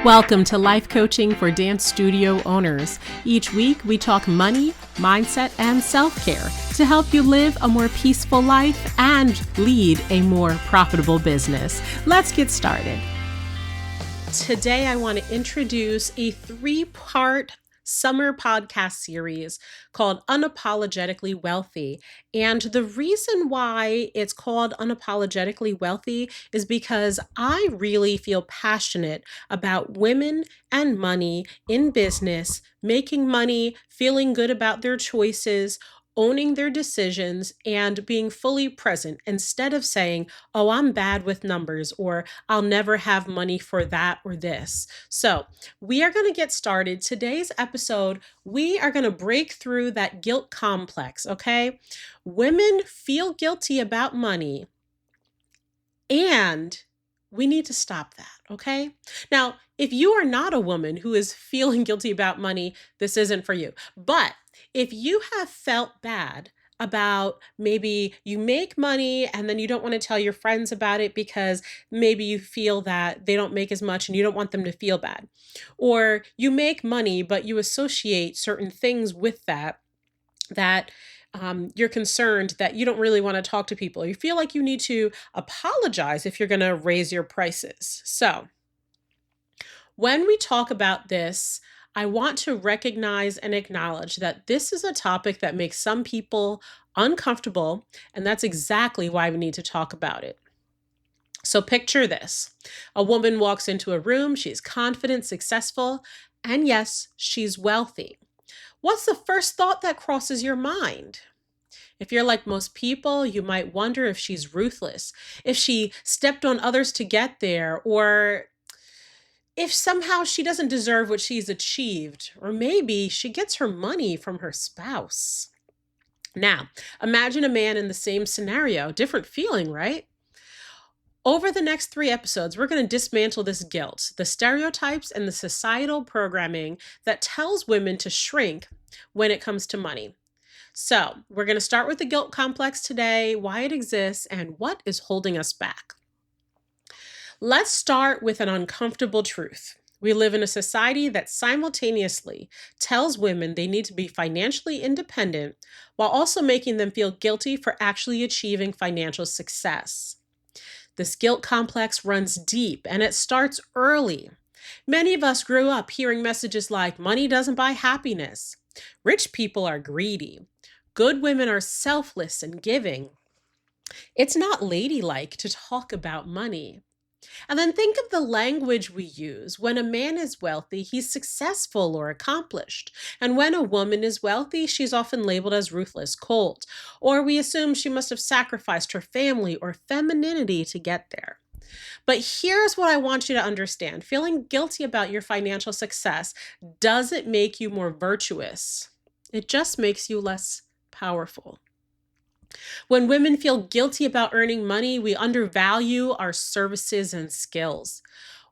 Welcome to Life Coaching for Dance Studio Owners. Each week, we talk money, mindset, and self-care to help you live a more peaceful life and lead a more profitable business. Let's get started. Today, I want to introduce a 3-part summer podcast series called Unapologetically Wealthy. And the reason why it's called Unapologetically Wealthy is because I really feel passionate about women and money in business, making money, feeling good about their choices, owning their decisions, and being fully present instead of saying, oh, I'm bad with numbers, or I'll never have money for that or this. So we are going to get started. Today's episode, we are going to break through that guilt complex, okay? Women feel guilty about money, and we need to stop that, okay? Now, if you are not a woman who is feeling guilty about money, this isn't for you. But if you have felt bad about maybe you make money and then you don't want to tell your friends about it because maybe you feel that they don't make as much and you don't want them to feel bad, or you make money but you associate certain things with that you're concerned that you don't really want to talk to people. You feel like you need to apologize if you're going to raise your prices. So when we talk about this, I want to recognize and acknowledge that this is a topic that makes some people uncomfortable, and that's exactly why we need to talk about it. So picture this. A woman walks into a room, she's confident, successful, and yes, she's wealthy. What's the first thought that crosses your mind? If you're like most people, you might wonder if she's ruthless, if she stepped on others to get there, or if somehow she doesn't deserve what she's achieved, or maybe she gets her money from her spouse. Now, imagine a man in the same scenario, different feeling, right? Over the next 3 episodes, we're going to dismantle this guilt, the stereotypes and the societal programming that tells women to shrink when it comes to money. So we're going to start with the guilt complex today, why it exists, and what is holding us back. Let's start with an uncomfortable truth. We live in a society that simultaneously tells women they need to be financially independent while also making them feel guilty for actually achieving financial success. This guilt complex runs deep and it starts early. Many of us grew up hearing messages like, money doesn't buy happiness. Rich people are greedy. Good women are selfless and giving. It's not ladylike to talk about money. And then think of the language we use. When a man is wealthy, he's successful or accomplished. And when a woman is wealthy, she's often labeled as ruthless, cold, or we assume she must have sacrificed her family or femininity to get there. But here's what I want you to understand. Feeling guilty about your financial success doesn't make you more virtuous. It just makes you less powerful. When women feel guilty about earning money, we undervalue our services and skills.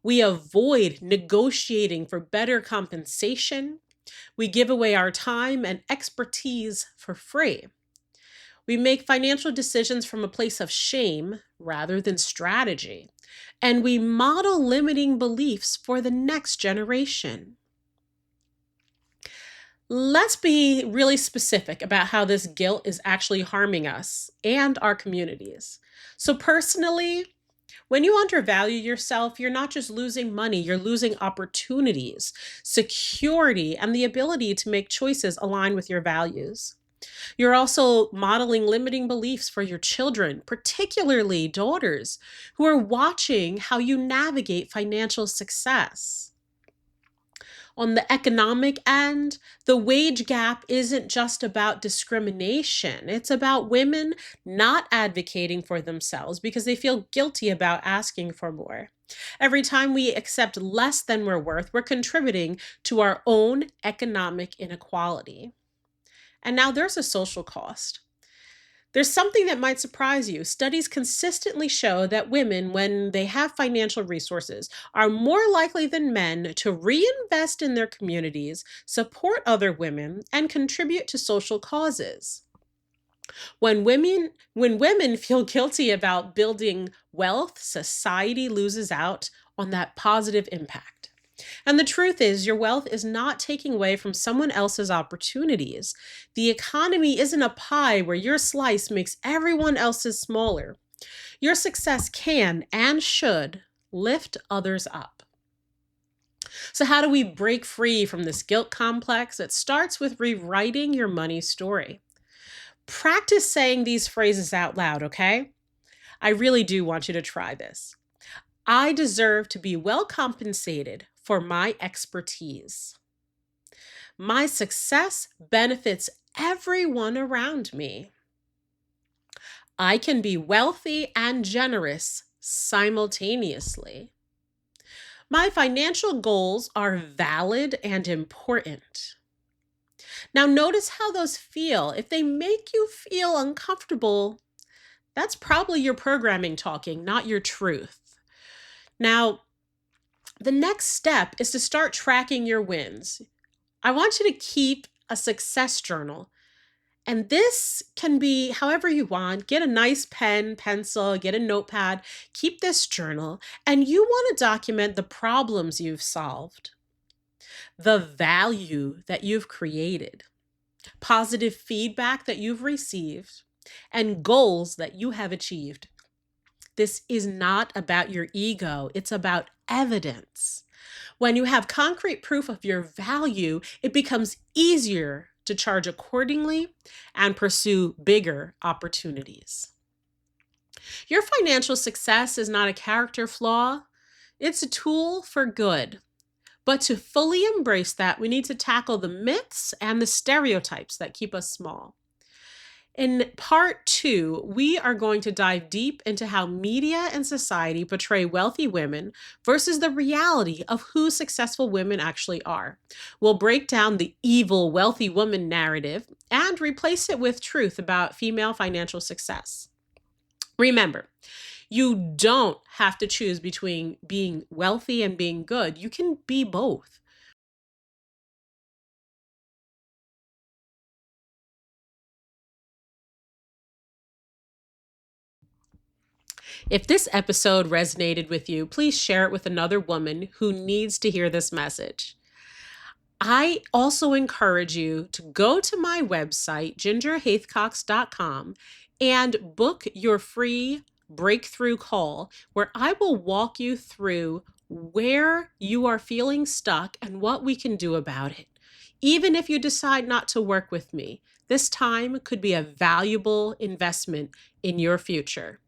We avoid negotiating for better compensation. We give away our time and expertise for free. We make financial decisions from a place of shame rather than strategy. And we model limiting beliefs for the next generation. Let's be really specific about how this guilt is actually harming us and our communities. So personally, when you undervalue yourself, you're not just losing money, you're losing opportunities, security, and the ability to make choices aligned with your values. You're also modeling limiting beliefs for your children, particularly daughters, who are watching how you navigate financial success. On the economic end, the wage gap isn't just about discrimination. It's about women not advocating for themselves because they feel guilty about asking for more. Every time we accept less than we're worth, we're contributing to our own economic inequality. And now there's a social cost. There's something that might surprise you. Studies consistently show that women, when they have financial resources, are more likely than men to reinvest in their communities, support other women, and contribute to social causes. When women feel guilty about building wealth, society loses out on that positive impact. And the truth is, your wealth is not taking away from someone else's opportunities. The economy isn't a pie where your slice makes everyone else's smaller. Your success can and should lift others up. So, how do we break free from this guilt complex? It starts with rewriting your money story. Practice saying these phrases out loud, okay? I really do want you to try this. I deserve to be well compensated for my expertise. My success benefits everyone around me. I can be wealthy and generous simultaneously. My financial goals are valid and important. Now, notice how those feel. If they make you feel uncomfortable, that's probably your programming talking, not your truth. Now, the next step is to start tracking your wins. I want you to keep a success journal. And this can be however you want. Get a nice pen, pencil, get a notepad, keep this journal, and you want to document the problems you've solved, the value that you've created, positive feedback that you've received, and goals that you have achieved. This is not about your ego, it's about evidence. When you have concrete proof of your value, it becomes easier to charge accordingly and pursue bigger opportunities. Your financial success is not a character flaw, it's a tool for good. But to fully embrace that, we need to tackle the myths and the stereotypes that keep us small. In part two, we are going to dive deep into how media and society portray wealthy women versus the reality of who successful women actually are. We'll break down the evil wealthy woman narrative and replace it with truth about female financial success. Remember, you don't have to choose between being wealthy and being good. You can be both. If this episode resonated with you, please share it with another woman who needs to hear this message. I also encourage you to go to my website, gingerhaithcox.com, and book your free breakthrough call where I will walk you through where you are feeling stuck and what we can do about it. Even if you decide not to work with me, this time could be a valuable investment in your future.